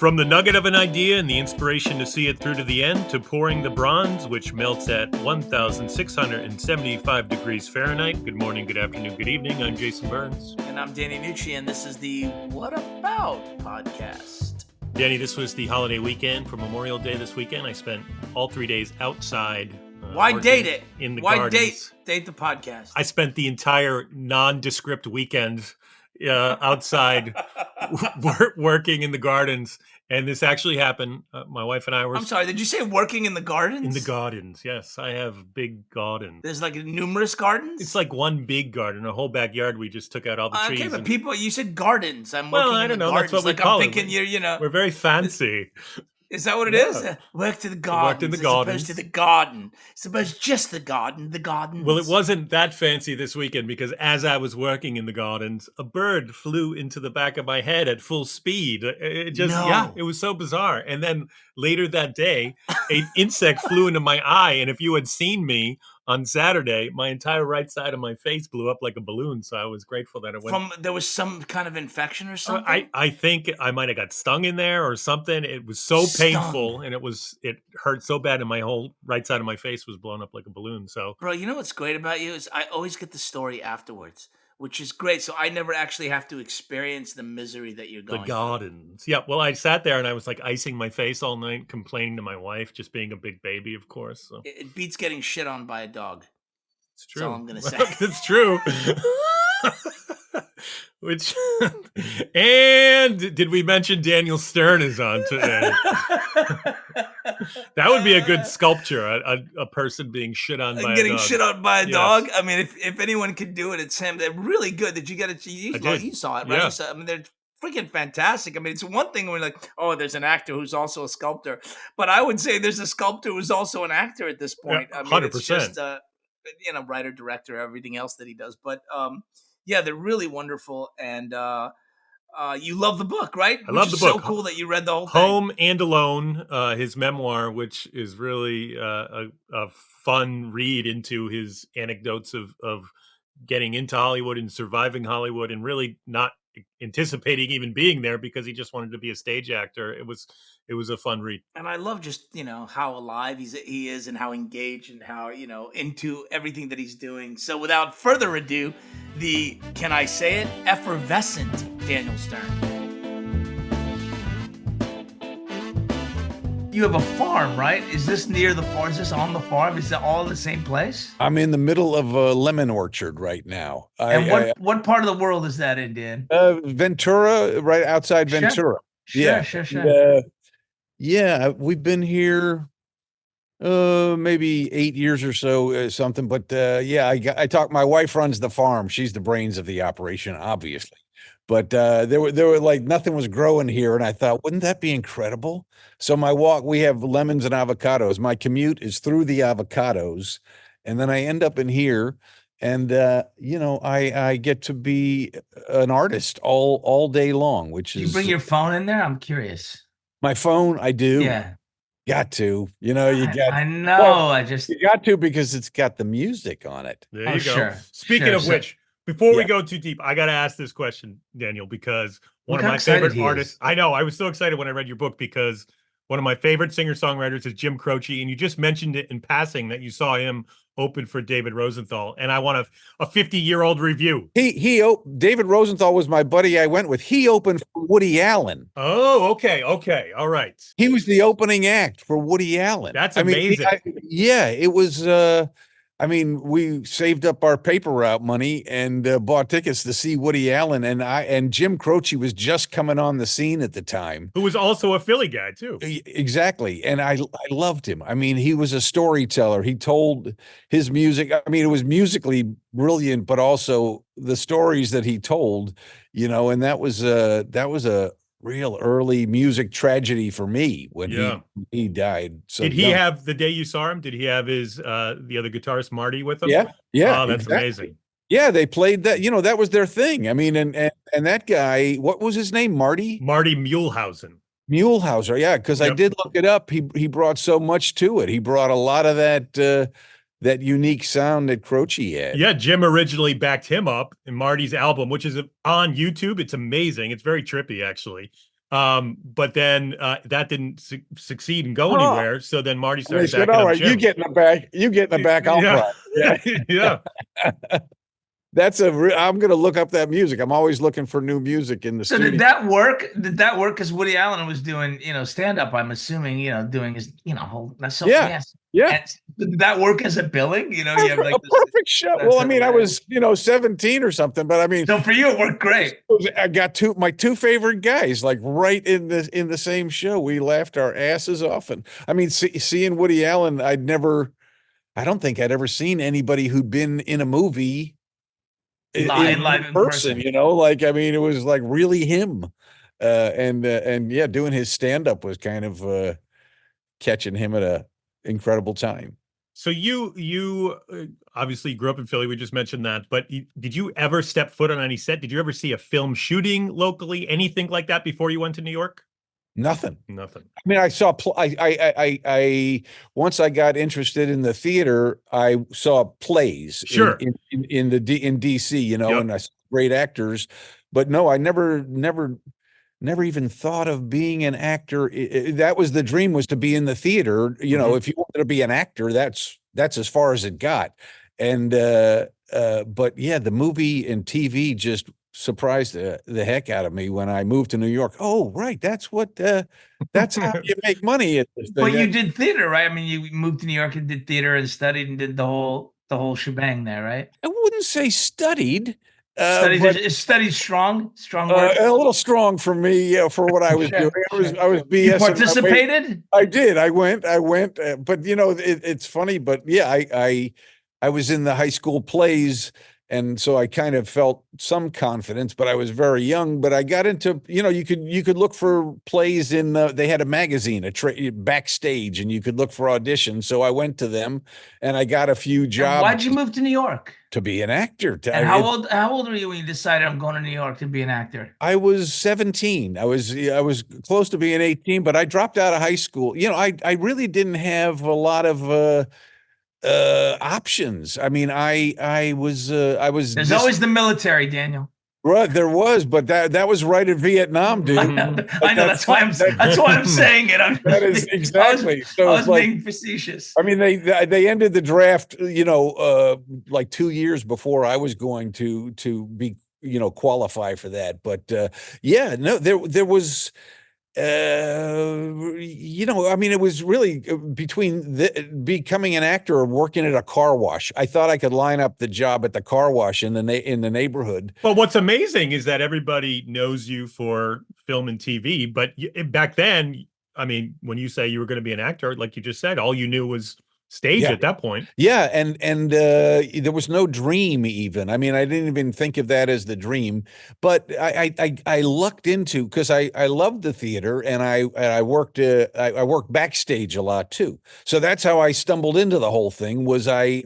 From the nugget of an idea and the inspiration to see it through to the end, to pouring the bronze, which melts at 1,675 degrees Fahrenheit. Good morning, good afternoon, good evening. I'm Jason Burns. And I'm Danny Nucci, and this is the What About podcast. Danny, this was the holiday weekend for Memorial Day this weekend. I spent all 3 days outside. Why date it? In the Why gardens. date the podcast? I spent the entire nondescript weekend outside working in the gardens. And this actually happened. My wife and I were... I'm sorry, did you say working in the gardens? In the gardens, yes. I have big gardens. There's like numerous gardens? It's like one big garden, a whole backyard. We just took out all the trees. Okay, but people, you said gardens. I'm Well, working I in don't the know. gardens. That's what we like call I'm it. thinking you're, We're very fancy. Is that what it Yeah. is? Work to the gardens. Worked in the as gardens. opposed to the garden. Suppose just the gardens. Well, it wasn't that fancy this weekend because as I was working in the gardens, a bird flew into the back of my head at full speed. It was so bizarre. And then later that day, an insect flew into my eye. And if you had seen me on Saturday, my entire right side of my face blew up like a balloon. So I was grateful that it went. There was some kind of infection or something? I think I might have got stung in there or something. It was so painful, and it hurt so bad, and my whole right side of my face was blown up like a balloon. So, bro, you know what's great about you is I always get the story afterwards, which is great. So I never actually have to experience the misery that you're going the gardens. Yeah. Well, I sat there and I was like icing my face all night, complaining to my wife, just being a big baby, of course. So. It beats getting shit on by a dog. It's true. That's all I'm going to say. It's true. And did we mention Daniel Stern is on today? That would be a good sculpture, a person being shit on by a dog. Getting shit on by a dog? I mean, if anyone can do it, it's him. They're really good. Did you get it? You saw it, right? Yeah. I mean, they're freaking fantastic. I mean, it's one thing when you're like, oh, there's an actor who's also a sculptor. But I would say there's a sculptor who's also an actor at this point. Yeah, 100%. I mean, it's just, writer, director, everything else that he does. But yeah, they're really wonderful. And you love the book, right? I love the book. So cool that you read the whole thing. Home and Alone, his memoir, which is really a fun read into his anecdotes of getting into Hollywood and surviving Hollywood and really not anticipating even being there because he just wanted to be a stage actor. It was a fun read. And I love just, how alive he is and how engaged and how, into everything that he's doing. So without further ado, can I say it, effervescent Daniel Stern. You have a farm, right? Is this near the farm? Is this on the farm? Is it all in the same place? I'm in the middle of a lemon orchard right now. What part of the world is that in, Dan? Ventura, right outside Ventura. Sure. Yeah, we've been here maybe 8 years or so, something. But I talk. My wife runs the farm. She's the brains of the operation, obviously. But there were like nothing was growing here, and I thought, wouldn't that be incredible? So we have lemons and avocados. My commute is through the avocados, and then I end up in here, and I get to be an artist all day long. Which is, you bring your phone in there? I'm curious. My phone, I do. Yeah. Got to, you got. I know. You got to because it's got the music on it. There you go. Sure. Speaking of which, before we go too deep, I got to ask this question, Daniel, because one of my favorite artists. I know. I was so excited when I read your book because one of my favorite singer-songwriters is Jim Croce, and you just mentioned it in passing that you saw him open for David Rosenthal, and I want a 50-year-old review. David Rosenthal was my buddy I went with. He opened for Woody Allen. Oh, okay, all right. He was the opening act for Woody Allen. That's amazing. It was. We saved up our paper route money and bought tickets to see Woody Allen, and Jim Croce was just coming on the scene at the time. Who was also a Philly guy too. Exactly, and I loved him. I mean, he was a storyteller. He told his music. I mean, it was musically brilliant, but also the stories that he told. And that was a real early music tragedy for me when he died. So did he have, the day you saw him, did he have his the other guitarist Marty with him? Yeah. Oh, that's amazing. Yeah, they played that. That was their thing. I mean, and that guy, what was his name? Marty Muehlhausen. Muehlhauser, yeah, because I did look it up. He brought so much to it. He brought a lot of that unique sound that Croce had. Yeah, Jim originally backed him up in Marty's album, which is on YouTube. It's amazing. It's very trippy, actually. But then that didn't succeed and go Huh. anywhere. So then Marty And they started said, backing all up right, you Jim. get in the back. You get in the back. I'll Yeah. drive. Yeah. Yeah. That's I'm going to look up that music. I'm always looking for new music in the So studio. did that work? Did that work? Because Woody Allen was doing, stand up. I'm assuming, doing his, whole. So Yeah. yes, Yeah. and did that work as a billing? You have like A perfect shot. Well, I mean, I was, 17 or something, but I mean, so for you, it worked great. I got my two favorite guys, like right in the same show. We laughed our asses off. And I mean, seeing Woody Allen, I don't think I'd ever seen anybody who'd been in a movie Live in person. Like, I mean, it was like really him. And yeah, doing his stand-up was kind of catching him at a incredible time. So you obviously grew up in Philly. We just mentioned that, but did you ever step foot on any set? Did you ever see a film shooting locally, anything like that before you went to New York? Nothing. Nothing. I mean, I saw. I once I got interested in the theater, I saw plays. Sure. In DC, Yep. and I saw great actors, but no, I never even thought of being an actor. That was the dream, was to be in the theater. If you wanted to be an actor, that's as far as it got. And but yeah, the movie and TV just surprised the heck out of me when I moved to New York. Oh, right, that's how you make money at this thing. But you did theater, right? I mean, you moved to New York and did theater and studied and did the whole shebang there, right? I wouldn't say studied. Studied strong work. A little strong for me, for what I was doing. I was BS. You participated? I did. I went. But it's funny. But yeah, I was in the high school plays, and so I kind of felt some confidence. But I was very young. But I got into, you could look for plays in. They had a magazine, Backstage, and you could look for auditions. So I went to them, and I got a few jobs. And why'd you move to New York? To be an actor. And how old were you when you decided I'm going to New York to be an actor? I was 17. I was close to being 18, but I dropped out of high school. I really didn't have a lot of options. I mean, I was There's always the military, Daniel. Right, there was, but that was right in Vietnam, dude. I know, that's why I'm saying it. That is exactly. I was being facetious. I mean, they ended the draft, like 2 years before I was going to be, qualify for that. But yeah, no, there was. I mean, it was really between becoming an actor or working at a car wash. I thought I could line up the job at the car wash in the neighborhood. But what's amazing is that everybody knows you for film and TV. But back then, I mean, when you say you were going to be an actor, like you just said, all you knew was stage at that point. Yeah, and there was no dream even. I mean, I didn't even think of that as the dream. But I lucked into, because I loved the theater, and I worked backstage a lot too. So that's how I stumbled into the whole thing. Was I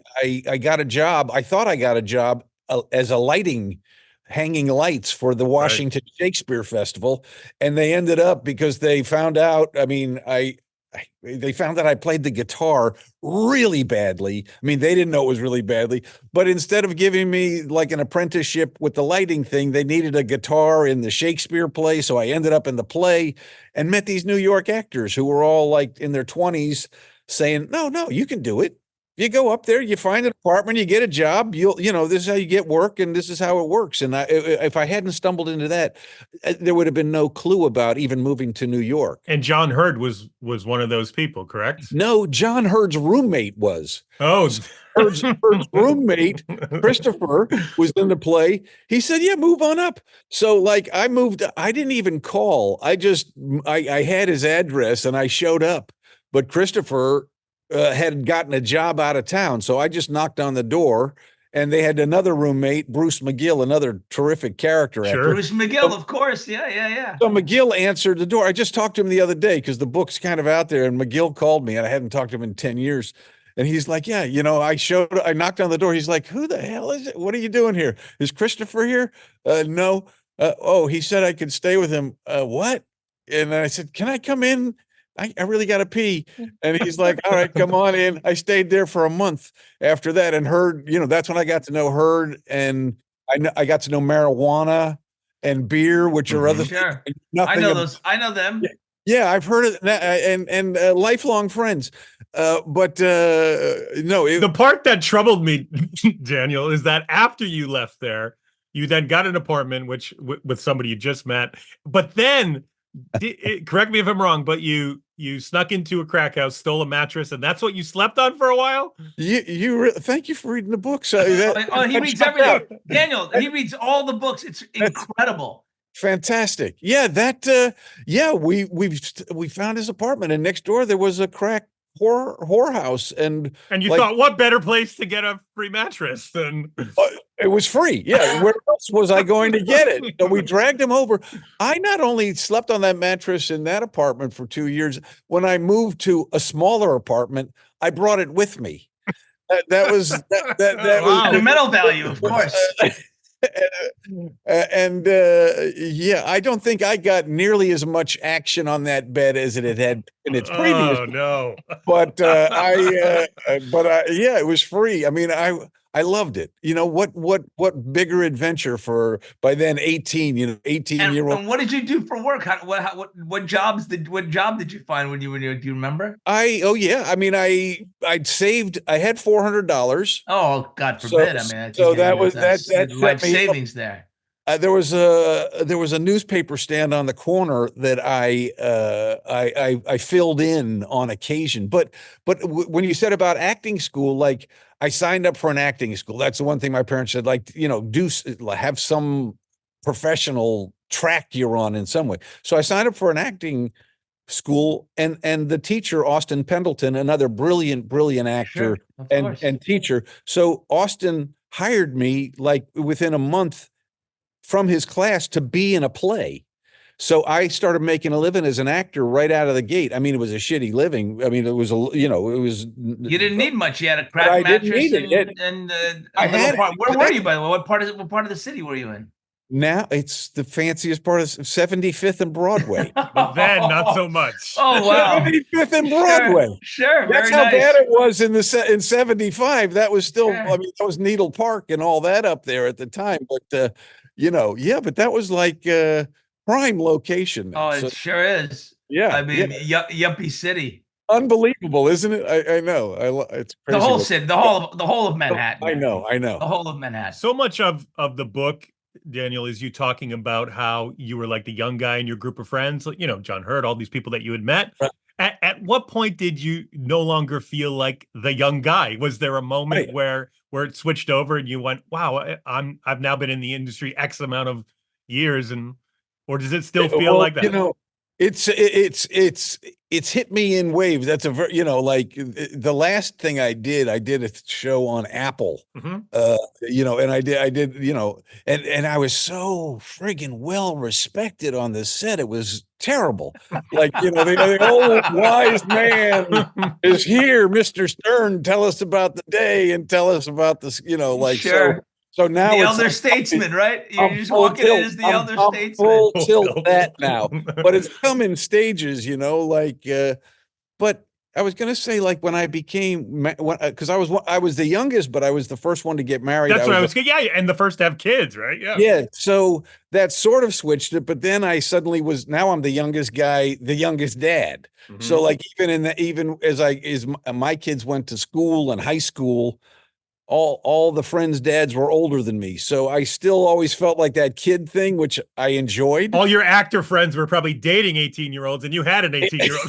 got a job. I thought I got a job as a hanging lights for the Washington Shakespeare Festival, and they ended up, because they found out. I mean, they found that I played the guitar really badly. I mean, they didn't know it was really badly, but instead of giving me like an apprenticeship with the lighting thing, they needed a guitar in the Shakespeare play. So I ended up in the play and met these New York actors who were all like in their 20s saying, no, you can do it. You go up there, you find an apartment, you get a job, this is how you get work, and this is how it works. And if I hadn't stumbled into that, there would have been no clue about even moving to New York. And John Hurd was one of those people, correct? No, John Hurd's roommate was. Oh, Hurd's roommate, Christopher, was in the play. He said, yeah, move on up. So like I moved, I didn't even call. I had his address and I showed up, but Christopher had gotten a job out of town. So I just knocked on the door, and they had another roommate, Bruce McGill, another terrific character actor. Bruce McGill, of course. Yeah. So McGill answered the door. I just talked to him the other day because the book's kind of out there, and McGill called me, and I hadn't talked to him in 10 years. And he's like, yeah, I knocked on the door. He's like, who the hell is it? What are you doing here? Is Christopher here? No. He said I could stay with him. What? And I said, can I come in? I really got to pee. And he's like, all right, come on in. I stayed there for a month after that, and Hurd, that's when I got to know Hurd, and I got to know Marijuana. and beer, which are other Sure. things. I know those. I know them. Yeah, I've heard of that, and lifelong friends. But no, The part that troubled me, Daniel, is that after you left there, you then got an apartment, which with somebody you just met. But then, correct me if I'm wrong, but you snuck into a crack house, stole a mattress, and that's what you slept on for a while. Thank you for reading the books. He reads everything. Daniel, he reads all the books. It's incredible. Fantastic. Yeah, we found his apartment, and next door there was a crack whorehouse, and you thought, what better place to get a free mattress than it was free. Yeah, where else was I going to get it? So we dragged him over. I not only slept on that mattress in that apartment for 2 years. When I moved to a smaller apartment, I brought it with me. That was wow. Sentimental value, of course. And yeah, I don't think I got nearly as much action on that bed as it had in its previous. Oh no! But yeah, it was free. I mean, I loved it. You know, what bigger adventure for, by then 18, 18-year-old. And what did you do for work? What job did you find when you were, do you remember? I mean, I'd saved, I had $400. Oh, God forbid. So that was that life savings there. There was a newspaper stand on the corner that I filled in on occasion. But when you said about acting school, like, I signed up for an acting school. That's the one thing my parents said, like, have some professional track you're on in some way. So I signed up for an acting school, and the teacher, Austin Pendleton, another brilliant actor, sure, and teacher. So Austin hired me like within a month from his class to be in a play. So I started making a living as an actor right out of the gate. I mean, it was a shitty living. I mean, it was you didn't need much. You had a crack mattress and I had where were you, by the way? What part of the city were you in? Now it's the fanciest part of 75th and Broadway. But then not so much. Oh wow. 75th and Broadway. Sure. That's how bad it was in 75. That was still, sure. I mean, that was Needle Park and all that up there at the time. But yeah, but that was like prime location. Oh, it sure is. Yeah. I mean, yuppie city. Unbelievable, isn't it? I know. It's crazy. The whole city, the whole of Manhattan. I know. The whole of Manhattan. So much of the book, Daniel, is you talking about how you were like the young guy in your group of friends, John Hurt, all these people that you had met. Right. At what point did you no longer feel like the young guy? Was there a moment where it switched over and you went, wow, I've now been in the industry X amount of years, or does it still feel like that? It's hit me in waves. That's like the last thing I did a show on Apple, and I did, and I was so friggin' well respected on the set. It was terrible. Like, the old wise man is here, Mr. Stern, tell us about the day and tell us about this, sure. So now the elder statesman, right? You're just walking in as the elder statesman. Full tilt that now, but it's come in stages, but I was going to say, like, when I became, because I was the youngest, but I was the first one to get married. That's what I was. Yeah, and the first to have kids, right? Yeah. Yeah. So that sort of switched it, but then I suddenly now I'm the youngest guy, the youngest dad. Mm-hmm. So like even as my kids went to school and high school, all the friends' dads were older than me. So I still always felt like that kid thing, which I enjoyed. All your actor friends were probably dating 18-year-olds and you had an 18-year-old.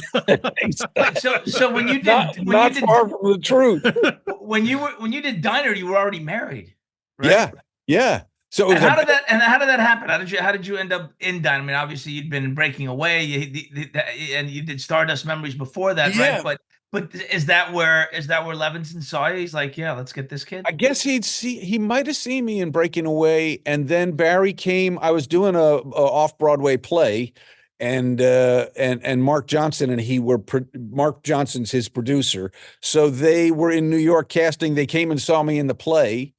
So when you did, far from the truth. When you did Diner, you were already married, right? Yeah. So how did that happen? How did you end up in Diner? I mean, obviously you'd been Breaking Away, and you did Stardust Memories before that, right? But is that where Levinson saw you? He's like, yeah, let's get this kid. I guess he might have seen me in Breaking Away, and then Barry came. I was doing a off-Broadway play, and Mark Johnson Mark Johnson's his producer. So they were in New York casting. They came and saw me in the play.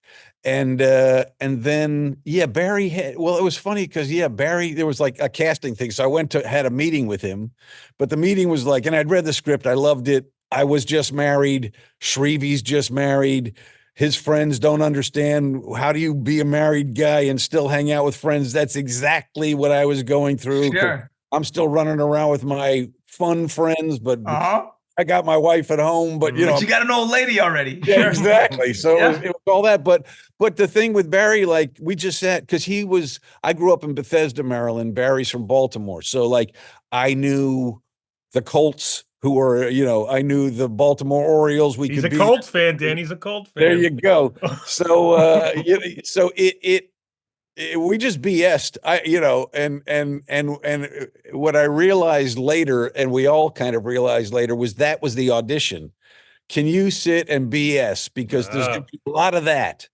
And then Barry it was funny because Barry, there was like a casting thing. So I had a meeting with him, but the meeting was like, and I'd read the script. I loved it. I was just married. Shrivi's just married. his friends don't understand. How do you be a married guy and still hang out with friends? That's exactly what I was going through. Sure. I'm still running around with my fun friends, but Uh-huh. I got my wife at home, but But you got an old lady already. Yeah, Sure. exactly. So it was all that. But the thing with Barry, like we just said, because I grew up in Bethesda, Maryland. Barry's from Baltimore. So like I knew the Colts who were, I knew the Baltimore Orioles. He's a Colts fan, Dan. He's a Colts fan. There you go. So so we just BS'd, and what I realized later, and we all kind of realized later, was that was the audition. Can you sit and BS? Because there's gonna be a lot of that.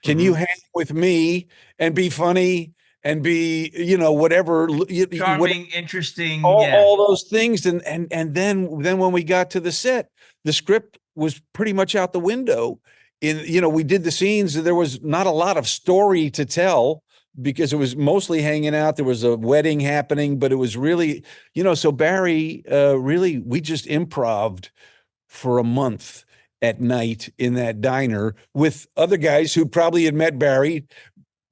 Can you hang with me and be funny and be, whatever, charming, interesting, all those things, and then when we got to the set, the script was pretty much out the window. We did the scenes. There was not a lot of story to tell, because it was mostly hanging out. There was a wedding happening, but it was really, so Barry, really, we just improv'd for a month at night in that diner with other guys who probably had met Barry.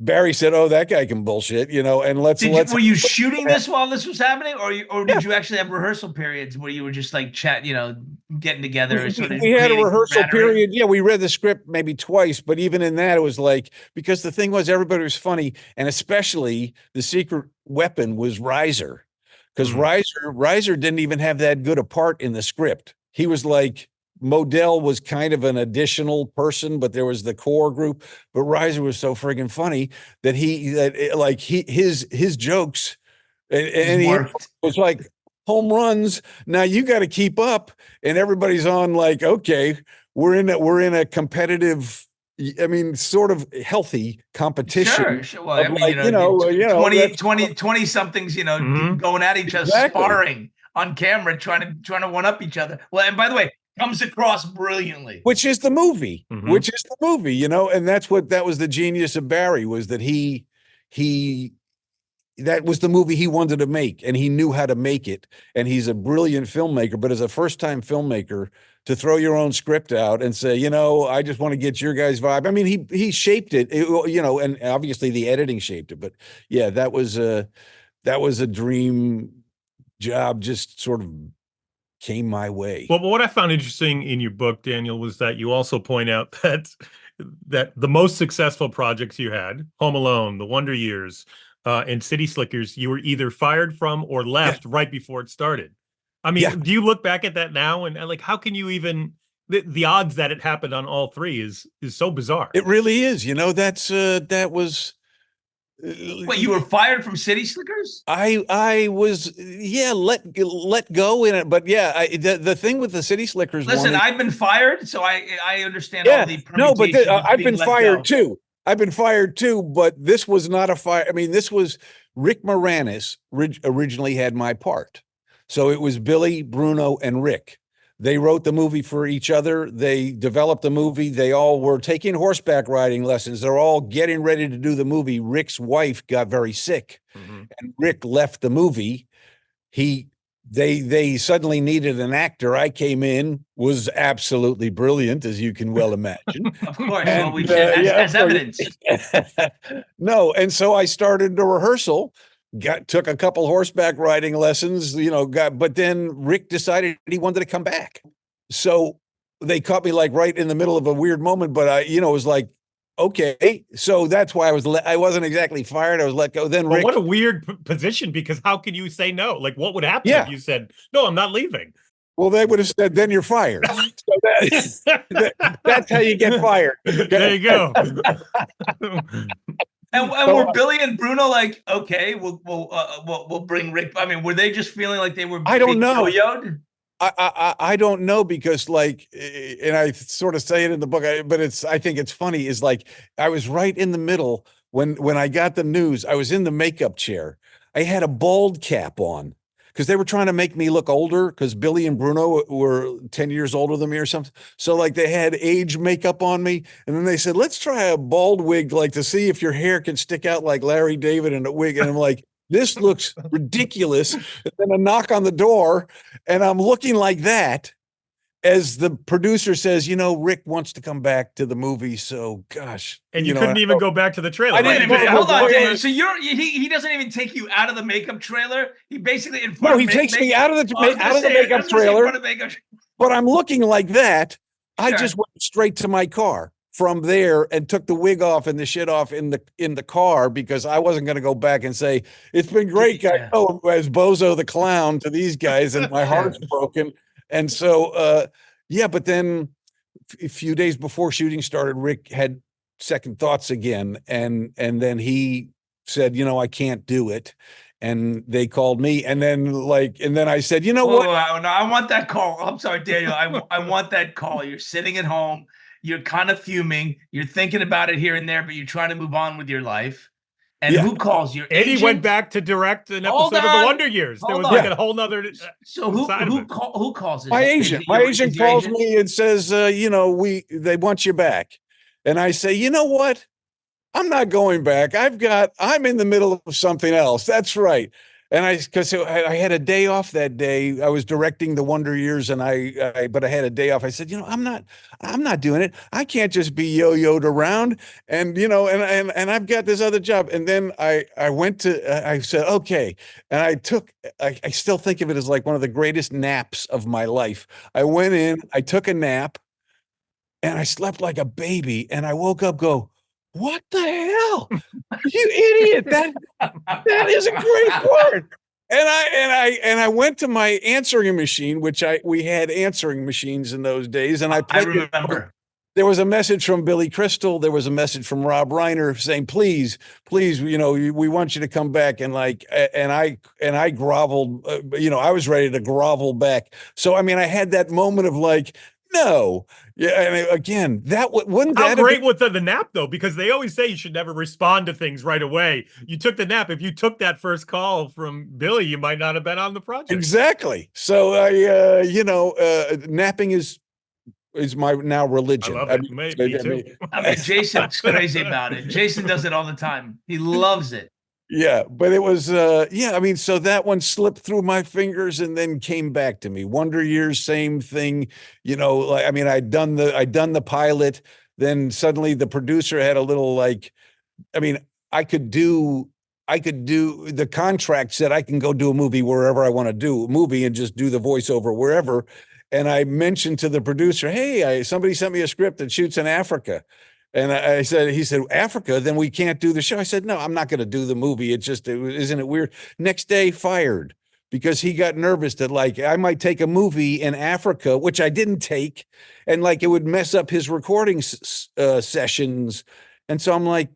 Barry said, "Oh, that guy can bullshit," and let's. Were you shooting this while this was happening, or did you actually have rehearsal periods where you were just like getting together? We had a rehearsal period. Yeah, we read the script maybe twice, but even in that, it was like, because the thing was, everybody was funny, and especially the secret weapon was Reiser, because Reiser didn't even have that good a part in the script. He was like, Modell was kind of an additional person, but there was the core group. But Reiser was so friggin' funny that his jokes and he was like home runs. Now you got to keep up, and everybody's on like, okay, we're in a competitive, sort of healthy competition. Sure. Well, 20 somethings, going at each other, sparring on camera, trying to one up each other. Well, and by the way, comes across brilliantly, which is the movie, and that was the genius of Barry, was that that was the movie he wanted to make, and he knew how to make it, and he's a brilliant filmmaker. But as a first-time filmmaker, to throw your own script out and say, I just want to get your guys' vibe. He shaped it, and obviously the editing shaped it. But yeah, that was a dream job, just sort of came my way. Well, what I found interesting in your book, Daniel, was that you also point out that the most successful projects you had, Home Alone, The Wonder Years, and City Slickers, you were either fired from or left right before it started. Do you look back at that now and like, how can you even, the odds that it happened on all three is so bizarre. It really is. That was. Wait, you were fired from City Slickers? I was, let go in it, but the thing with the City Slickers. Listen, I've been fired, so I understand all the permutations. No, but I've been fired too. I've been fired too, but this was not a fire. This was Rick Moranis originally had my part, so it was Billy, Bruno, and Rick. They wrote the movie for each other. They developed the movie. They all were taking horseback riding lessons. They're all getting ready to do the movie. Rick's wife got very sick, and Rick left the movie. They suddenly needed an actor. I came in, was absolutely brilliant, as you can well imagine. Of course, as evidence. No, and so I started the rehearsal. Took a couple horseback riding lessons, but then Rick decided he wanted to come back. So they caught me like right in the middle of a weird moment, but I was like, okay. So that's why I wasn't exactly fired. I was let go. Then Rick, what a weird position, because how can you say no? Like, what would happen if you said, no, I'm not leaving? Well, they would have said, then you're fired. So that's how you get fired. There you go. And were Billy and Bruno like, okay, we'll bring Rick? Were they just feeling like they were? I don't know. Yo-yoed? I don't know, because and I sort of say it in the book, but I think it's funny, is like, I was right in the middle when I got the news. I was in the makeup chair. I had a bald cap on, because they were trying to make me look older, because Billy and Bruno were 10 years older than me or something. So like they had age makeup on me. And then they said, let's try a bald wig, like to see if your hair can stick out like Larry David in a wig. And I'm like, this looks ridiculous. And then a knock on the door, and I'm looking like that. as the producer says, Rick wants to come back to the movie. So, gosh. And you couldn't even go back to the trailer. Wait a minute. Hold on, Daniel. So he doesn't even take you out of the makeup trailer. He basically in front. No, he takes me out of the makeup trailer. But I'm looking like that. Sure. I just went straight to my car from there and took the wig off and the shit off in the car because I wasn't going to go back and say, it's been great, guys. Oh, as Bozo the Clown to these guys, and my heart's broken. And so, but then a few days before shooting started, Rick had second thoughts again. And then he said, I can't do it. And they called me, and then I said, what? No, I want that call. I'm sorry, Daniel. I want that call. You're sitting at home. You're kind of fuming. You're thinking about it here and there, but you're trying to move on with your life. And who calls you? And he went back to direct an episode of The Wonder Years. There was like a whole nother. So who calls? My agent. My agent calls me and says, they want you back. And I say, you know what? I'm not going back. I'm in the middle of something else. That's right. And because I had a day off that day. I was directing The Wonder Years, and but I had a day off. I said, I'm not doing it. I can't just be yo-yoed around, and and I've got this other job. And then I said, okay. And I still think of it as like one of the greatest naps of my life. I went in, I took a nap, and I slept like a baby. And I woke up, what the hell? You idiot. That is a great word. And I went to my answering machine, which we had answering machines in those days. And I remember. There was a message from Billy Crystal. There was a message from Rob Reiner saying, please, we want you to come back. And I groveled, I was ready to grovel back. So, I had that moment of no. Yeah, and again, wouldn't that how great was the nap though? Because they always say you should never respond to things right away. You took the nap. If you took that first call from Billy, you might not have been on the project. Exactly. So napping is my now religion. I love it. Me too. Jason's crazy about it. Jason does it all the time. He loves it. Yeah, but it was, so that one slipped through my fingers and then came back to me. Wonder Years, same thing, I'd done the pilot, then suddenly the producer had a little I could do the contract said I can go do a movie wherever I want to do a movie and just do the voiceover wherever. And I mentioned to the producer, hey, somebody sent me a script that shoots in Africa. And he said, Africa, then we can't do the show. I said, no, I'm not going to do the movie. Isn't it weird? Next day, fired because he got nervous that I might take a movie in Africa, which I didn't take. And it would mess up his recording sessions. And so I'm like,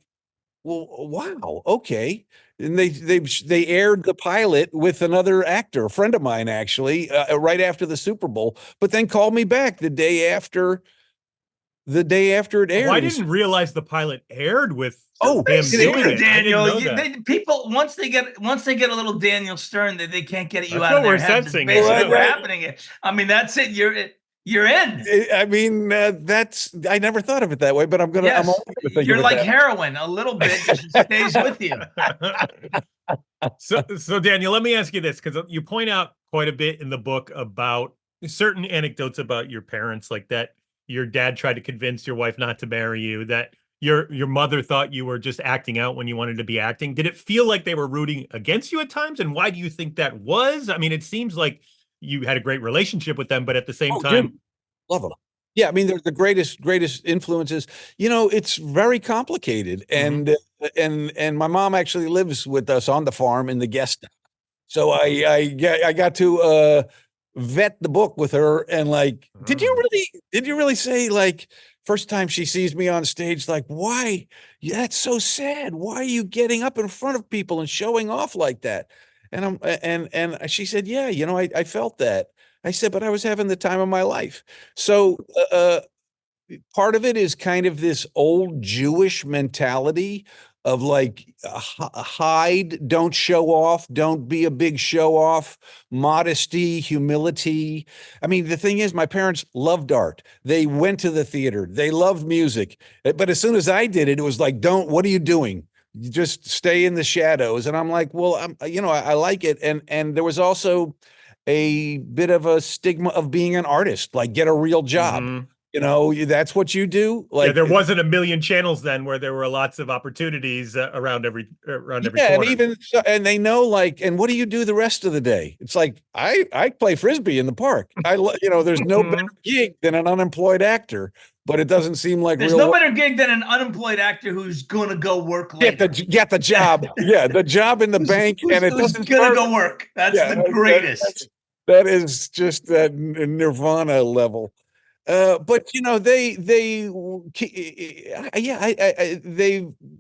well, wow. Okay. And they aired the pilot with another actor, a friend of mine, actually, right after the Super Bowl, but then called me back the day after it aired. I didn't realize the pilot aired with him doing it. Daniel, people once they get a little Daniel Stern, that they can't get you out of their heads. That's basically what's happening. That's it. You're in. I never thought of it that way, but I'm gonna. Yes. You're like heroin, a little bit just stays with you. So Daniel, let me ask you this, because you point out quite a bit in the book about certain anecdotes about your parents, like that. Your dad tried to convince your wife not to marry you, that your mother thought you were just acting out when you wanted to be acting. Did it feel like they were rooting against you at times? And why do you think that was? It seems like you had a great relationship with them, but at the same time, dude, love them. Yeah, they're the greatest influences. It's very complicated. And my mom actually lives with us on the farm in the guest. So I got to vet the book with her and did you really say first time she sees me on stage, why? That's so sad. Why are you getting up in front of people and showing off like that? And she said, yeah, I felt that. I said, but I was having the time of my life. So part of it is kind of this old Jewish mentality of hide, don't show off, don't be a big show off, modesty, humility. The thing is, my parents loved art. They went to the theater. They loved music. But as soon as I did it, it was what are you doing? You just stay in the shadows. And I'm like, well, I like it. And there was also, a bit of a stigma of being an artist, like get a real job. That's what you do. Like, there wasn't a million channels then where there were lots of opportunities around every corner. And even so, and they know, like, and what do you do the rest of the day? It's like I play frisbee in the park. There's no better gig than an unemployed actor, but it doesn't seem like there's no better gig than an unemployed actor who's going to go work later. Get the job. Yeah, the job in the bank, and it doesn't going to go work. That's the greatest. That is just that nirvana level. But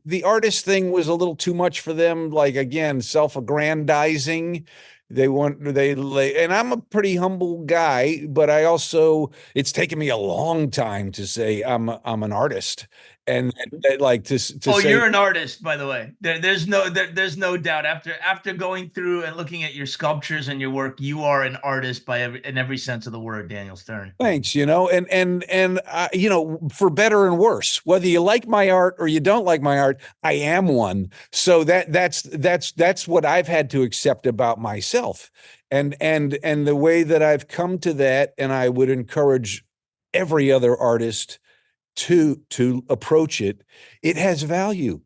the artist thing was a little too much for them. Like, again, self-aggrandizing. And I'm a pretty humble guy, but it's taken me a long time to say I'm an artist. And like to say, you're an artist, by the way. There's no doubt. After going through and looking at your sculptures and your work, you are an artist in every sense of the word, Daniel Stern. Thanks. And for better and worse, whether you like my art or you don't like my art, I am one. So that's what I've had to accept about myself, and the way that I've come to that, and I would encourage every other artist to approach it. It has value.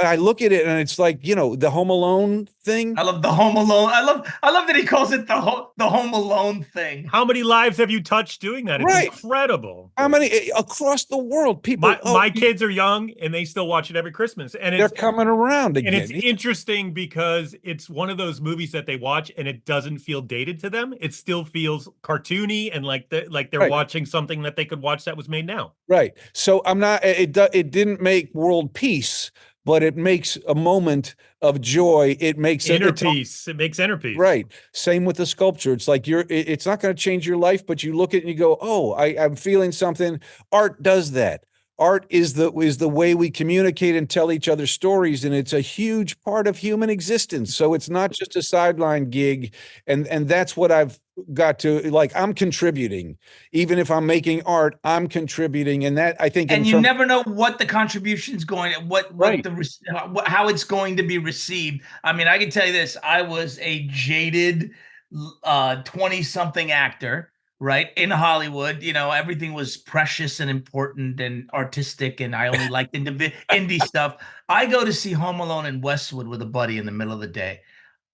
I look at it and it's like, the Home Alone thing. I love the Home Alone. I love that he calls it the Home Alone thing. How many lives have you touched doing that? It's incredible. How many across the world? People. My kids are young and they still watch it every Christmas, and they're coming around again. And it's interesting because it's one of those movies that they watch and it doesn't feel dated to them. It still feels cartoony and like they're watching something that they could watch that was made now. Right. So I'm not. It didn't make world peace, but it makes a moment of joy. It makes inner peace. It makes inner peace. Right. Same with the sculpture. It's like it's not going to change your life, but you look at it and you go, oh, I'm feeling something. Art does that. Art is the way we communicate and tell each other stories, and it's a huge part of human existence. So it's not just a sideline gig, and that's what I've got to like. I'm contributing, even if I'm making art. I'm contributing, and that I think. And you never know what the contribution's going, how it's going to be received. I mean, I can tell you this: I was a jaded 20-something actor. Right, in Hollywood, everything was precious and important and artistic, and I only liked indie stuff. I go to see Home Alone in Westwood with a buddy in the middle of the day.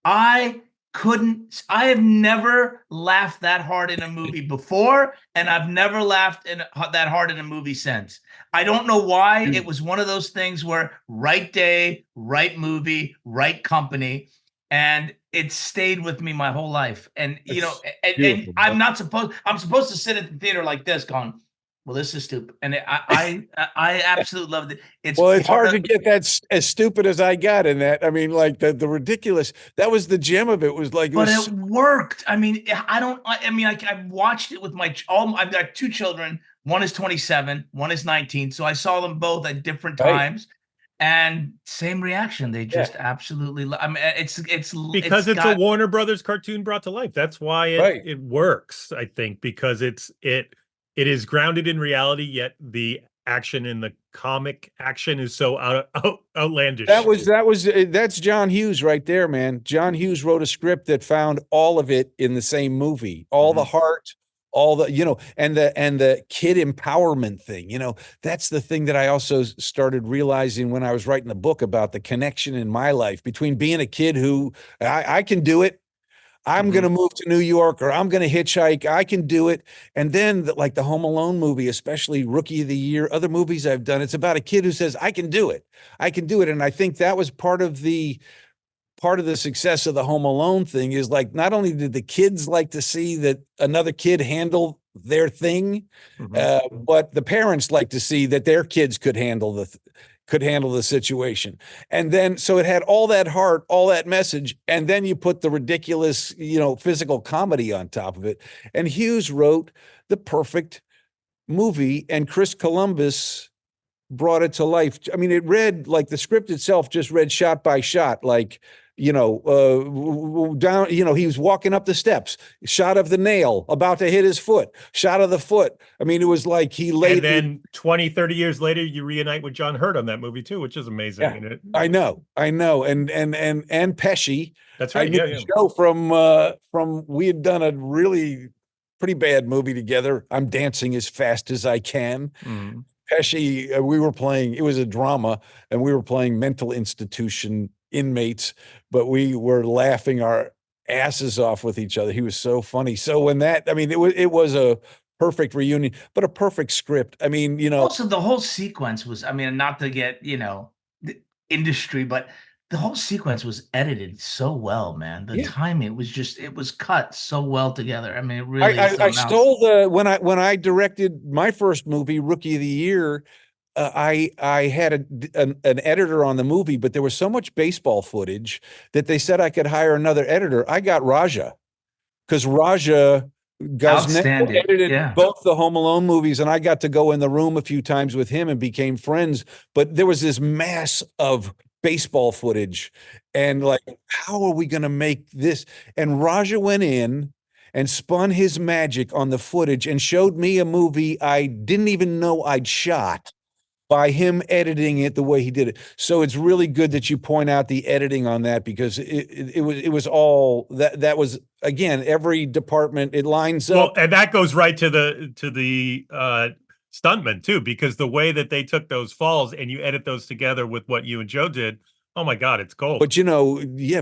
I have never laughed that hard in a movie before, and I've never laughed that hard in a movie since. I don't know why. It was one of those things where right day, right movie, right company. And it stayed with me my whole life. And, and I'm supposed to sit at the theater like this going, well, this is stupid. And I absolutely loved it. It's hard to get that as stupid as I got in that. I mean, like the ridiculous, that was the gem of it. Was like, it worked. I mean, I watched it with I've got two children. One is 27, one is 19. So I saw them both at different times. And same reaction. They just absolutely. I mean, it's because it's a Warner Brothers cartoon brought to life. That's why it works. I think because it is grounded in reality, yet the action in the comic action is so outlandish. That's John Hughes right there, man. John Hughes wrote a script that found all of it in the same movie, all the heart. All the, and the kid empowerment thing, that's the thing that I also started realizing when I was writing the book about the connection in my life between being a kid who I can do it. I'm going to move to New York, or I'm going to hitchhike. I can do it. And then like the Home Alone movie, especially Rookie of the Year, other movies I've done, it's about a kid who says, I can do it. I can do it. And I think that was part of the success of the Home Alone thing is like, not only did the kids like to see that another kid handle their thing, but the parents like to see that their kids could handle the situation. And then, so it had all that heart, all that message. And then you put the ridiculous, physical comedy on top of it. And Hughes wrote the perfect movie, and Chris Columbus brought it to life. I mean, it read like the script itself just read shot by shot, like, down, he was walking up the steps, shot of the nail, about to hit his foot, shot of the foot. I mean, it was like he laid. And then 20, 30 years later, you reunite with John Hurt on that movie too, which is amazing. Yeah, I know. And Pesci. That's right. I knew Joe from we had done a really pretty bad movie together. I'm Dancing as Fast as I Can. Mm. Pesci, we were playing, it was a drama, and we were playing mental institution inmates, but we were laughing our asses off with each other. He was so funny. So when it was a perfect reunion, but a perfect script. I mean, also the whole sequence was, I mean, not to get, the industry, but the whole sequence was edited so well, man. The timing was just, it was cut so well together. I mean, it really. I stole when I directed my first movie, Rookie of the Year. I had an editor on the movie, but there was so much baseball footage that they said I could hire another editor. I got Raja, because Raja edited both the Home Alone movies, and I got to go in the room a few times with him and became friends. But there was this mass of baseball footage, and like, how are we going to make this? And Raja went in and spun his magic on the footage and showed me a movie I didn't even know I'd shot by him editing it the way he did it. So it's really good that you point out the editing on that, because it was all that was, again, every department, it lines up. Well, and that goes right to the stuntman too, because the way that they took those falls and you edit those together with what you and Joe did, oh my God, it's gold. But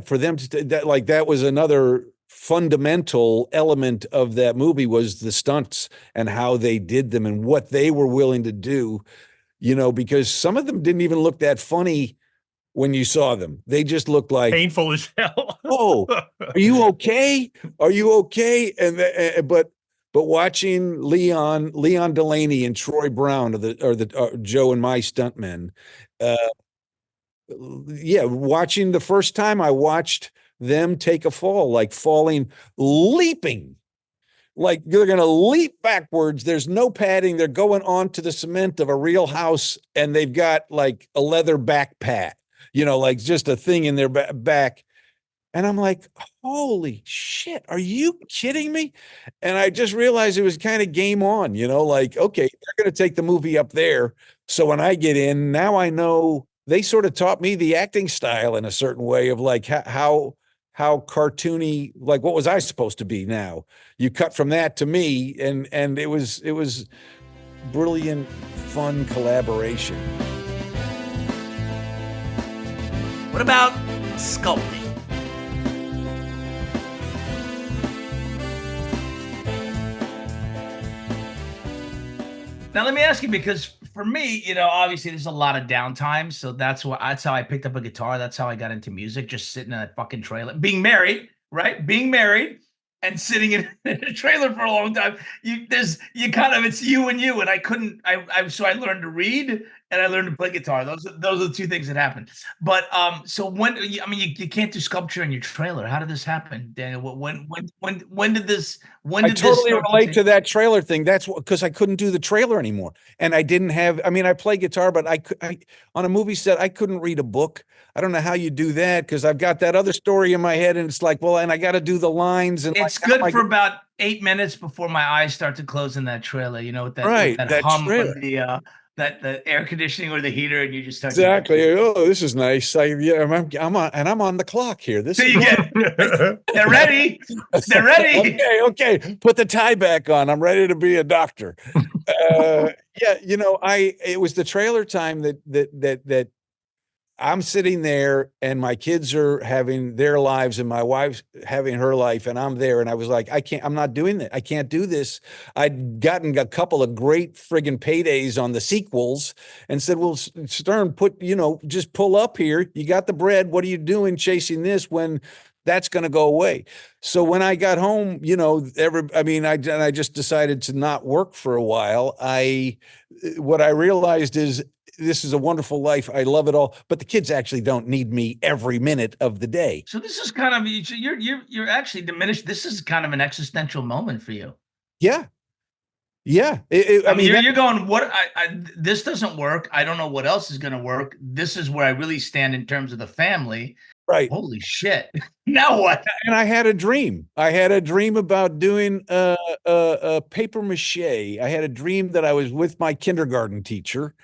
for them to that was another fundamental element of that movie, was the stunts and how they did them and what they were willing to do, because some of them didn't even look that funny when you saw them. They just looked like painful as hell. Oh, are you okay? Are you okay? But watching Leon Delaney and Troy Brown or the Joe and my stuntmen, watching the first time I watched them take a fall, like leaping, like they're going to leap backwards. There's no padding. They're going onto the cement of a real house, and they've got like a leather backpack, like just a thing in their back. And I'm like, holy shit, are you kidding me? And I just realized it was kind of game on, like, okay, they're going to take the movie up there. So when I get in, now I know they sort of taught me the acting style in a certain way of like how cartoony, like what was I supposed to be now? You cut from that to me, and it was brilliant, fun collaboration. What about sculpting? Now let me ask you, because for me, obviously there's a lot of downtime, so that's how I picked up a guitar. That's how I got into music, just sitting in a fucking trailer, being married, right? Being married and sitting in a trailer for a long time. It's you and you, and I couldn't. So I learned to read and I learned to play guitar. Those are the two things that happened. But so you can't do sculpture in your trailer. How did this happen, Daniel? When did this? I totally relate to that trailer thing. That's because I couldn't do the trailer anymore, and I didn't have. I mean, I play guitar, but I on a movie set I couldn't read a book. I don't know how you do that, because I've got that other story in my head, and it's like, well, and I got to do the lines, and it's good for about 8 minutes before my eyes start to close in that trailer. With that hum trailer. Of the air conditioning or the heater, and you just start Oh, this is nice. I'm on the clock here. This is they're ready. They're ready. Okay. Put the tie back on. I'm ready to be a doctor. It was the trailer time that I'm sitting there, and my kids are having their lives and my wife's having her life, and I'm there, and I was like, I'm not doing that. I can't do this. I'd gotten a couple of great friggin' paydays on the sequels and said, well, Stern, just pull up here. You got the bread. What are you doing chasing this when that's going to go away? So when I got home, I just decided to not work for a while. What I realized is, this is a wonderful life. I love it all, but the kids actually don't need me every minute of the day. So this is kind of, you're actually diminished. This is kind of an existential moment for you. Yeah. You're going, this doesn't work. I don't know what else is going to work. This is where I really stand in terms of the family. Right. Holy shit. Now what? And I had a dream. I had a dream about doing paper mache. I had a dream that I was with my kindergarten teacher.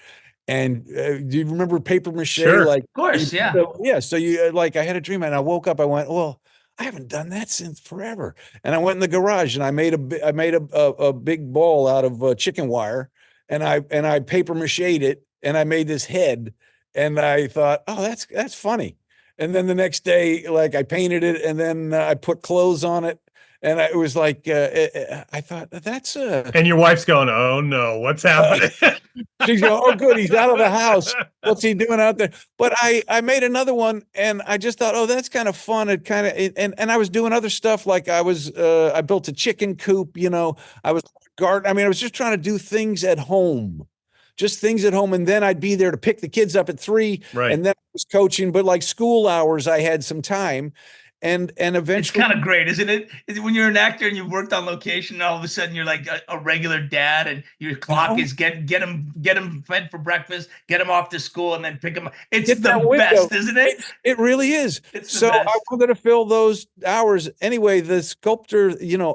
And do you remember paper mache? Sure. Like, Of course, yeah. So you like, I had a dream and I woke up. I went, well, I haven't done that since forever. And I went in the garage and I made a big ball out of chicken wire, and I paper mached it, and I made this head. And I thought, oh, that's funny. And then the next day, like, I painted it, and then I put clothes on it. And it was like, I thought that's and your wife's going, oh no, what's happening? She's going, oh, good, he's out of the house. What's he doing out there? But I made another one, and I just thought, oh, that's kind of fun. It kind of, and I was doing other stuff. Like I built a chicken coop, I was garden. I mean, I was just trying to do things at home. Just things at home. And then I'd be there to pick the kids up at 3. Right. And then I was coaching, but like school hours, I had some time. And eventually, it's kind of great, isn't it? When you're an actor and you've worked on location, and all of a sudden you're like a regular dad, and your clock is get him fed for breakfast, get him off to school, and then pick him up. It's the best, isn't it? It really is. So I wanted to fill those hours. Anyway, the Sculptor,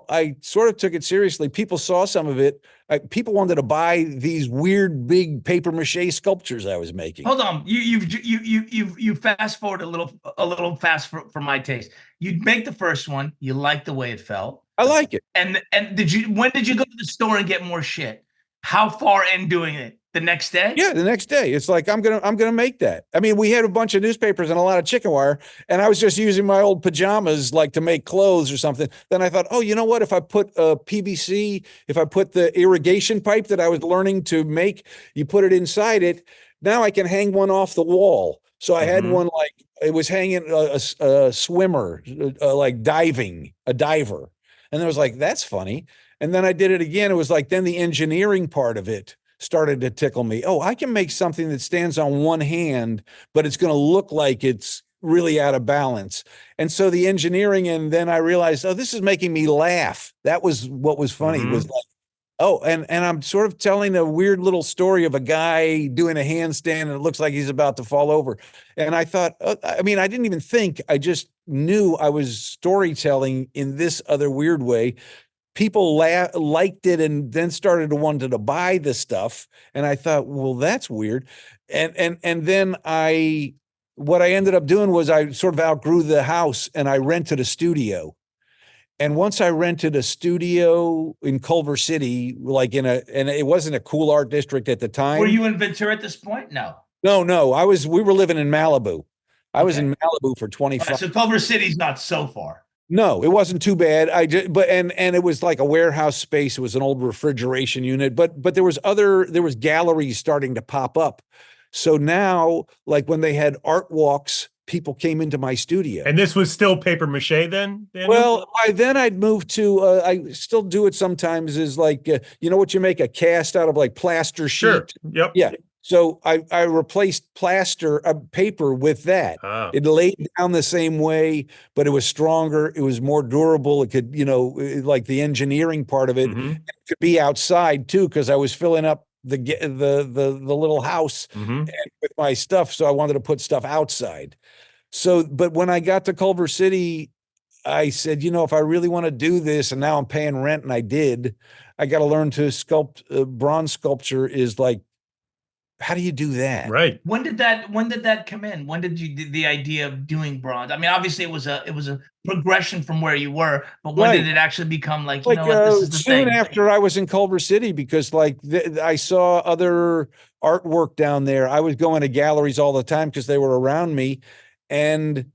I sort of took it seriously. People saw some of it. People wanted to buy these weird big paper mache sculptures I was making. Hold on, you fast forward a little fast for my taste. You make the first one, you like the way it felt. I like it. And when did you go to the store and get more shit? How far in doing it? The next day? Yeah, the next day. It's like, I'm gonna make that. I mean, we had a bunch of newspapers and a lot of chicken wire, and I was just using my old pajamas like to make clothes or something. Then I thought, oh, you know what? If I put PVC, if I put the irrigation pipe that I was learning to make, you put it inside it. Now I can hang one off the wall. So I had one, like, it was hanging a swimmer, like diving, a diver. And I was like, that's funny. And then I did it again. It was like, then the engineering part of it started to tickle me. Oh, I can make something that stands on one hand, but it's going to look like it's really out of balance. And so the engineering, and then I realized, oh, this is making me laugh. That was what was funny, was like, oh, and I'm sort of telling a weird little story of a guy doing a handstand, and it looks like he's about to fall over. And I thought, I mean, I didn't even think, I just knew I was storytelling in this other weird way. People liked it, and then started to want to buy the stuff. And I thought, well, that's weird. And then what I ended up doing was I sort of outgrew the house, and I rented a studio. And once I rented a studio in Culver City, like and it wasn't a cool art district at the time. Were you in Ventura at this point? No. No. We were living in Malibu. I was in Malibu for 25. Right, so Culver City's not so far. No, it wasn't too bad. And it was like a warehouse space. It was an old refrigeration unit, but there was galleries starting to pop up. So now, like, when they had art walks, people came into my studio. And this was still paper mache then, Daniel? Well, I'd moved to, I still do it sometimes, is like, you know what, you make a cast out of, like, plaster sheet. Sure. Yep. Yeah. So I replaced plaster paper with that. Oh. It laid down the same way, but it was stronger. It was more durable. It could, like the engineering part of it, it could be outside too, because I was filling up the little house with my stuff. So I wanted to put stuff outside. So, but when I got to Culver City, I said, if I really want to do this, and now I'm paying rent, and I got to learn to sculpt. Bronze sculpture is like, how do you do that? Right. When did that come in? When did the idea of doing bronze? I mean, obviously it was a progression from where you were, but when did it actually become like, you know what, this is the soon thing? After I was in Culver City, because like I saw other artwork down there. I was going to galleries all the time because they were around me, and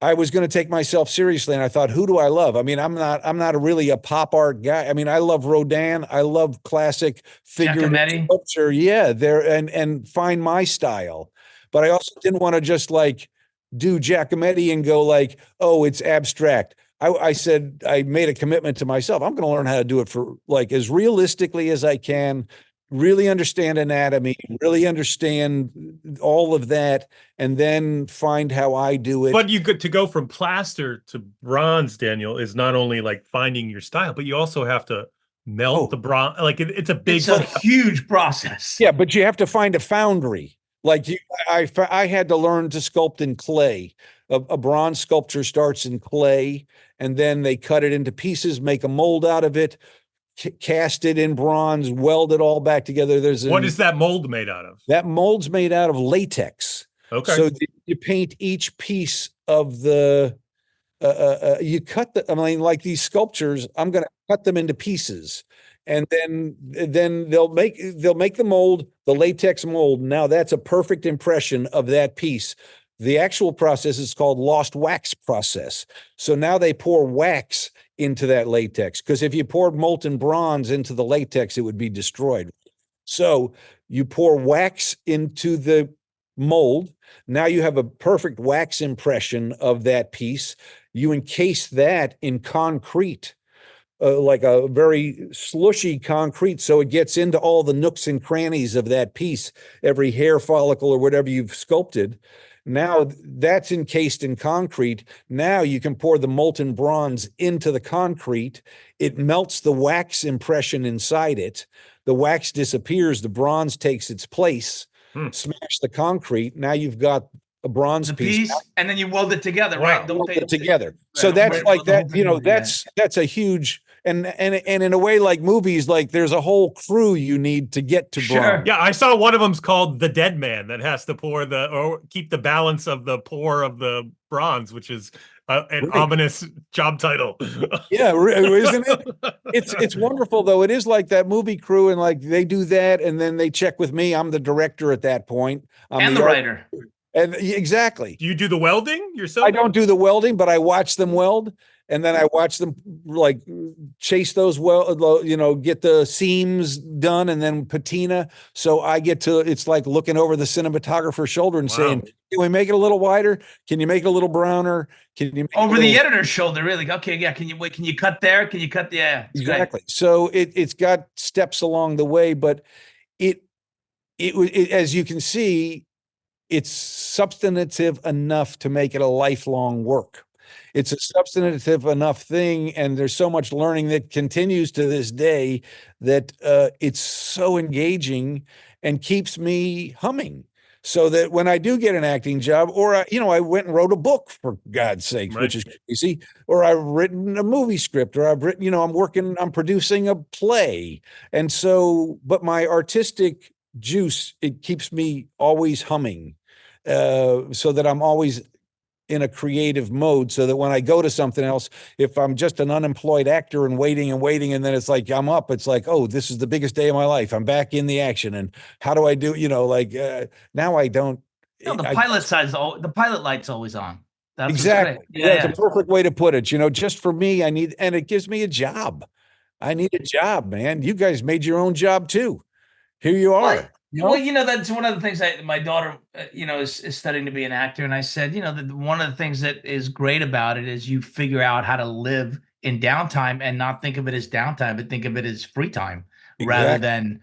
I was going to take myself seriously, and I thought, who do I love? I mean, I'm not really a pop art guy. I mean, I love Rodin. I love classic figurative sculpture. Yeah, there and find my style. But I also didn't want to just like do Giacometti and go like, oh, it's abstract. I said, I made a commitment to myself. I'm going to learn how to do it for like as realistically as I can. Really understand anatomy, really understand all of that, and then find how I do it. But to go from plaster to bronze, Daniel, is not only like finding your style, but you also have to melt the bronze. Like it's a huge process. Yeah, but you have to find a foundry. Like I had to learn to sculpt in clay. a bronze sculpture starts in clay, and then they cut it into pieces, make a mold out of it, cast it in bronze, weld it all back together. What is that mold made out of? That mold's made out of latex. Okay. So you paint each piece of the, you cut the, I mean, like these sculptures, I'm going to cut them into pieces, and then they'll make the mold, the latex mold. Now that's a perfect impression of that piece. The actual process is called lost wax process. So now they pour wax into that latex, because if you poured molten bronze into the latex, it would be destroyed. So you pour wax into the mold. Now you have a perfect wax impression of that piece. You encase that in concrete, like a very slushy concrete, so it gets into all the nooks and crannies of that piece, every hair follicle or whatever you've sculpted. Now that's encased in concrete. Now you can pour the molten bronze into the concrete. It melts the wax impression inside it. The wax disappears. The bronze takes its place. Smash the concrete. Now you've got a bronze piece, and then you weld it together, right? Weld it together. So that's like that. You know, that's a huge. And in a way, like movies, like there's a whole crew you need to get to bronze. Yeah, I saw one of them's called The Dead Man, that has to pour or keep the balance of the pour of the bronze, which is an ominous job title. Yeah, isn't it? It's wonderful though. It is like that movie crew, and like they do that, and then they check with me. I'm the director at that point. And the writer. And exactly. Do you do the welding yourself? I don't do the welding, but I watch them weld. And then I watch them like chase those get the seams done and then patina. So I get to, it's like looking over the cinematographer's shoulder and saying, can we make it a little wider? Can you make it a little browner? Can you make over the editor's shoulder? Really? Okay. Yeah. Can you cut there? Can you cut? Yeah. Exactly. Great. So it's got steps along the way, but it as you can see, it's substantive enough to make it a lifelong work. It's a substantive enough thing, and there's so much learning that continues to this day that it's so engaging and keeps me humming. So that when I do get an acting job, or I went and wrote a book, for God's sake, which is crazy, or I've written a movie script, or I've written, I'm producing a play, and so, but my artistic juice, it keeps me always humming, so that I'm always in a creative mode, so that when I go to something else, if I'm just an unemployed actor and waiting, and then it's like I'm up, it's like, oh, this is the biggest day of my life. I'm back in the action, and how do I do? Now I don't. No, the pilot light's always on. That's exactly. Yeah, it's a perfect way to put it. Just for me, and it gives me a job. I need a job, man. You guys made your own job too. Here you are. Well, that's one of the things my daughter, is studying to be an actor. And I said, one of the things that is great about it is you figure out how to live in downtime and not think of it as downtime, but think of it as free time rather than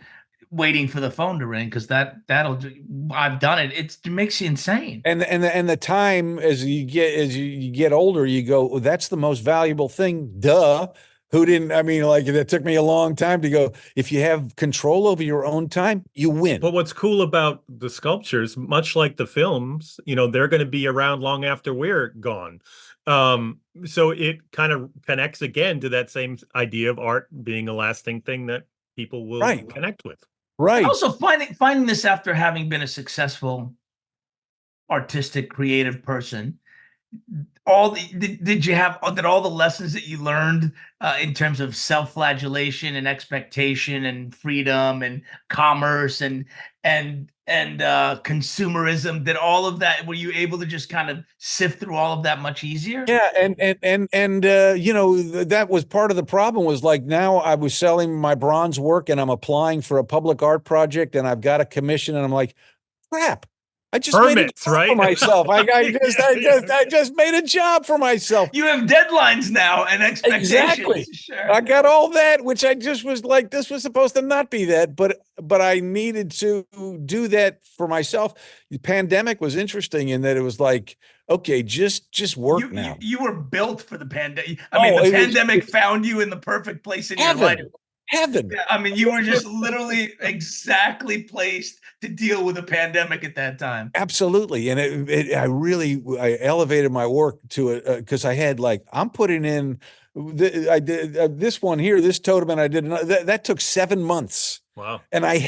waiting for the phone to ring. Cause I've done it. It makes you insane. And the time as you get older, you go, well, that's the most valuable thing. Duh. Who didn't? I mean, like, it took me a long time to go, if you have control over your own time, you win. But what's cool about the sculptures, much like the films, they're going to be around long after we're gone. So it kind of connects again to that same idea of art being a lasting thing that people will connect with. Right. Also finding this after having been a successful artistic, creative person, did all the lessons that you learned in terms of self-flagellation and expectation and freedom and commerce and consumerism, did all of that, were you able to just kind of sift through all of that much easier? Yeah, and that was part of the problem. Was like, now I was selling my bronze work and I'm applying for a public art project and I've got a commission and I'm like, crap. I just made a job for myself. I just made a job for myself. You have deadlines now and expectations. Exactly. Sure. I got all that, which I just was like, this was supposed to not be that, but I needed to do that for myself. The pandemic was interesting in that it was like, okay, just work now. You were built for the pandemic. I mean, the pandemic found you in the perfect place in your life. heaven. Yeah, I mean, you were just literally exactly placed to deal with a pandemic at that time. Absolutely. And I elevated my work to it because I had I'm putting in, I did this one here, this totem, and I did that took 7 months. Wow. And I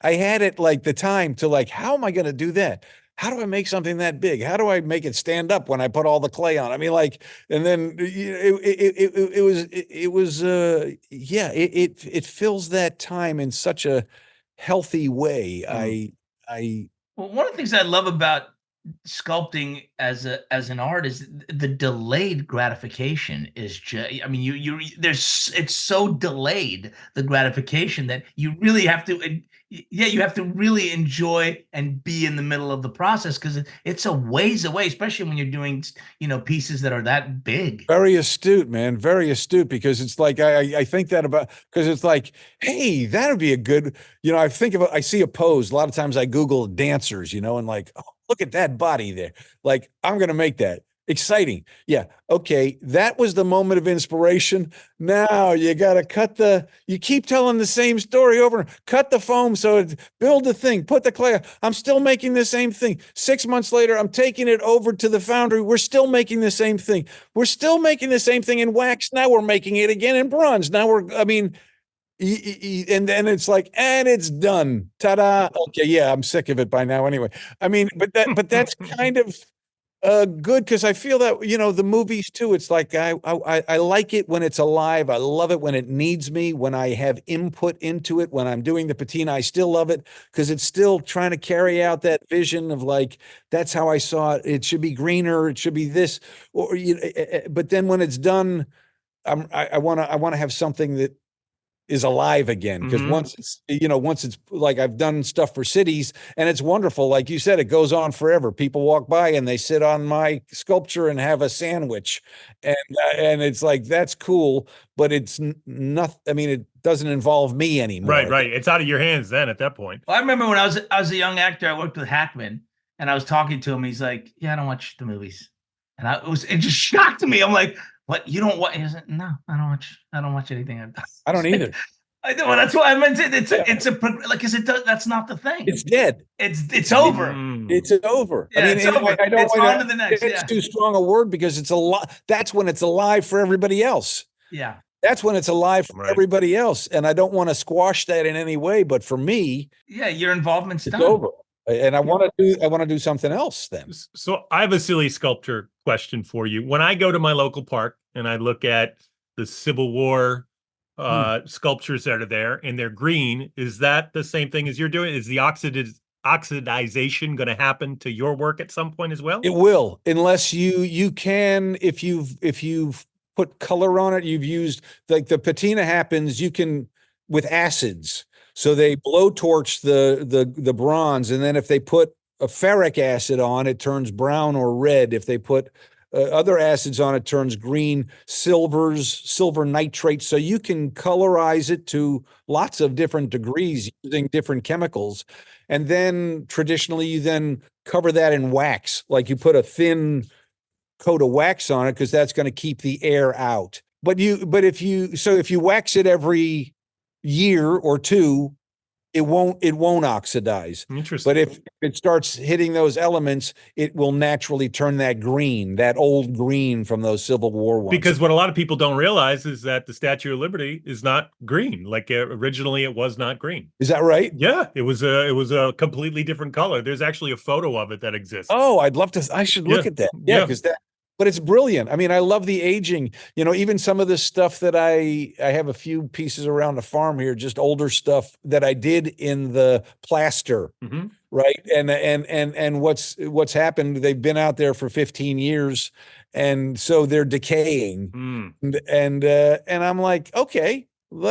had it like the time to how am I going to do that? How do I make something that big? How do I make it stand up when I put all the clay on? I mean, and then it fills that time in such a healthy way. Well, one of the things I love about sculpting as an art is the delayed gratification is just, I mean, it's so delayed, the gratification, that you really have to, you have to really enjoy and be in the middle of the process, because it's a ways away, especially when you're doing, pieces that are that big. Very astute, man. Very astute, because it's I think that about, because it's hey, that would be a good, I see a pose. A lot of times I Google dancers, and oh, look at that body there. I'm going to make that. Exciting. Yeah. Okay. That was the moment of inspiration. Now you got to you keep telling the same story over, cut the foam. Build the thing, put the clay. I'm still making the same thing. 6 months later, I'm taking it over to the foundry. We're still making the same thing. We're still making the same thing in wax. Now we're making it again in bronze. Now and then it's and it's done. Ta-da. Okay. Yeah. I'm sick of it by now anyway. I mean, but that's kind of, good, because I feel that the movies too. It's I like it when it's alive. I love it when it needs me. When I have input into it. When I'm doing the patina, I still love it because it's still trying to carry out that vision of that's how I saw it. It should be greener. It should be this, or but then when it's done, I want to have something that is alive again, because once it's I've done stuff for cities and it's wonderful, like you said, it goes on forever. People walk by and they sit on my sculpture and have a sandwich, and it's that's cool, but it's not, I mean, it doesn't involve me anymore. Right. It's out of your hands then at that point. Well, I remember when I was a young actor, I worked with Hackman, and I was talking to him. He's like, "Yeah, I don't watch the movies," and it just shocked me. I'm like, "What? You don't watch?" He's like, "No, I don't watch anything I've done." I don't either. I know. That's why I meant it. Because that's not the thing. It's dead. It's over. It's over. Yeah, it's over. I don't it's on to the next. It's too strong a word, because it's that's when it's alive for everybody else. Yeah. That's when it's alive for everybody else. And I don't want to squash that in any way, but for me, yeah, your involvement's done. over. And I want to do something else then. So I have a silly sculpture question for you. When I go to my local park and I look at the Civil War sculptures that are there and they're green, is that the same thing as you're doing? Is the oxidization going to happen to your work at some point as well? It will, unless you can, if you've put color on it, you've used, the patina happens, you can, with acids. So they blowtorch the bronze, and then if they put a ferric acid on, it turns brown or red. If they put other acids on, it turns green. Silver nitrate. So you can colorize it to lots of different degrees using different chemicals. And then traditionally, you then cover that in wax. You put a thin coat of wax on it, because that's going to keep the air out. But if you wax it every year or two, it won't oxidize. Interesting. But if it starts hitting those elements, it will naturally turn that green, that old green from those Civil War ones. Because what a lot of people don't realize is that the Statue of Liberty is not green. Originally it was not green. Is that right? Yeah, it was a completely different color. There's actually a photo of it that exists. Oh, I'd love to. I should look at that. Yeah, because but it's brilliant. I mean, I love the aging. Even some of the stuff that I have a few pieces around the farm here, just older stuff that I did in the plaster, right? And what's happened? They've been out there for 15 years, and so they're decaying. And I'm like, okay,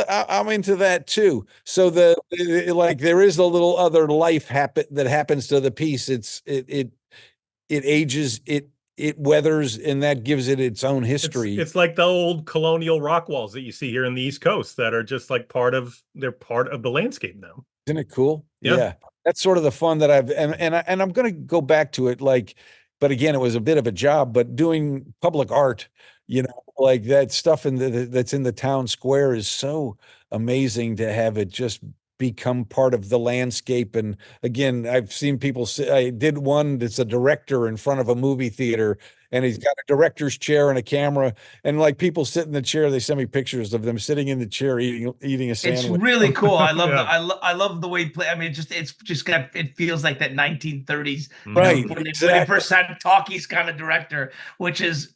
I'm into that too. So there is a little other life that happens to the piece. It ages, it weathers, and that gives it its own history. It's like the old colonial rock walls that you see here in the East Coast that are just they're part of the landscape now. Isn't it cool? Yeah. That's sort of the fun that and I'm going to go back to it. But again, it was a bit of a job, but doing public art, Like that stuff that's in the town square is so amazing to have it just become part of the landscape. And again, I've seen people say, I did one that's a director in front of a movie theater, and he's got a director's chair and a camera, and like people sit in the chair. They send me pictures of them sitting in the chair eating a sandwich. It's really cool. I love I love the way he play. I mean, it's just got, it feels like that 1930s, right? When they first had talkies kind of director, which is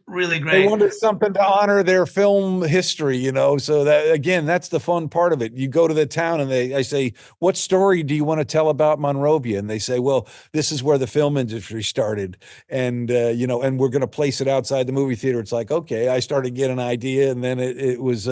really great. They wanted something to honor their film history, So that, again, that's the fun part of it. You go to the town and I say, what story do you want to tell about Monrovia? And they say, well, this is where the film industry started, and and we're going to place it outside the movie theater. It's like, okay, I started getting an idea, and then it was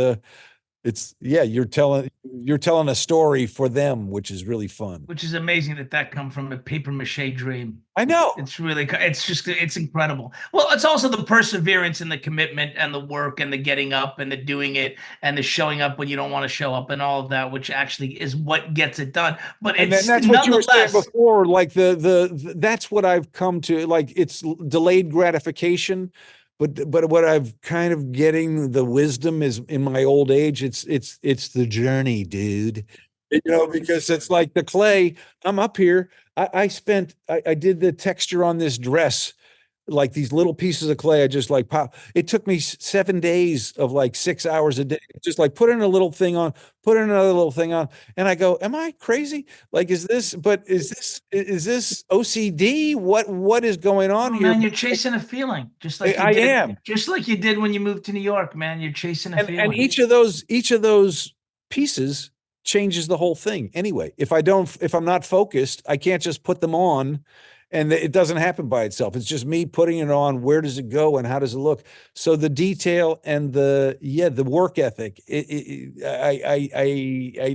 you're telling a story for them, which is really fun. Which is amazing that comes from a paper mache dream. I know. It's incredible. Well, it's also the perseverance and the commitment and the work and the getting up and the doing it and the showing up when you don't want to show up and all of that, which actually is what gets it done. But that's what you were saying before. Like that's what I've come to. Like, it's delayed gratification. But what I've kind of getting the wisdom is in my old age, it's the journey, dude. Because it's like the clay. I'm up here. I did the texture on this dress, like these little pieces of clay. I just like pop. It took me 7 days of like 6 hours a day. Just like put in a little thing on, put in another little thing on. And I go, am I crazy? Like, is this OCD? What is going on here? Man, you're chasing a feeling. Just like I am. Just like you did when you moved to New York, man. You're chasing a feeling. And each of those pieces changes the whole thing. Anyway, if I'm not focused, I can't just put them on. And it doesn't happen by itself. It's just me putting it on. Where does it go and how does it look? So the detail and the work ethic. I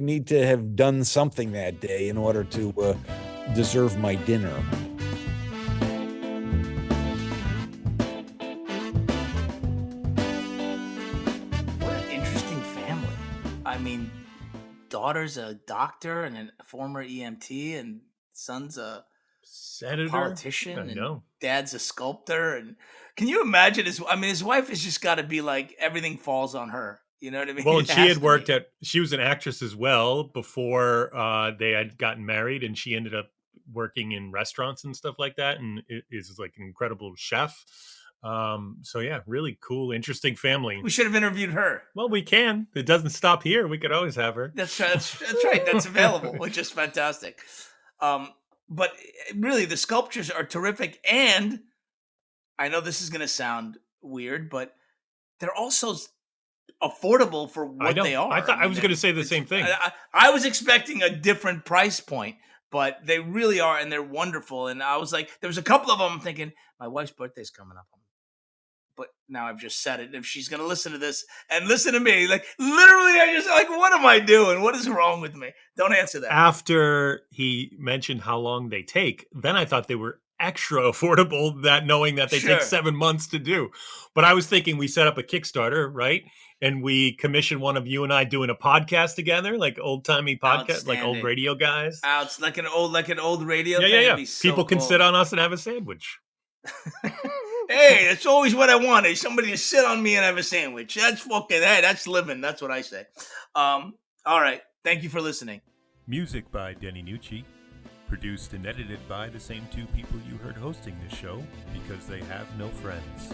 need to have done something that day in order to deserve my dinner. What an interesting family. I mean, daughter's a doctor and a former EMT, and son's a senator, politician, and dad's a sculptor. And can you imagine his wife has just got to be like, everything falls on her. You know what I mean? Well, she was an actress as well before they had gotten married, and she ended up working in restaurants and stuff like that, and is like an incredible chef. So yeah, really cool, interesting family. We should have interviewed her. Well, we can. It doesn't stop here. We could always have her. That's right. That's available, which is fantastic. But really, the sculptures are terrific. And I know this is going to sound weird, but they're also affordable for what they are. I was going to say the same thing. I was expecting a different price point, but they really are, and they're wonderful. And I was like, there was a couple of them I'm thinking, my wife's birthday's coming up. But now I've just said it. If she's going to listen to this and listen to me, like, literally, I just like, what am I doing? What is wrong with me? Don't answer that. After he mentioned how long they take, then I thought they were extra affordable, that knowing that they take 7 months to do. But I was thinking we set up a Kickstarter, right? And we commission one of you and I doing a podcast together, like old-timey podcast, like old radio guys. It's like an old radio thing. Yeah. People can sit on us and have a sandwich. Hey, that's always what I wanted. Somebody to sit on me and have a sandwich. That's that's living. That's what I say. All right. Thank you for listening. Music by Denny Nucci. Produced and edited by the same two people you heard hosting this show, because they have no friends.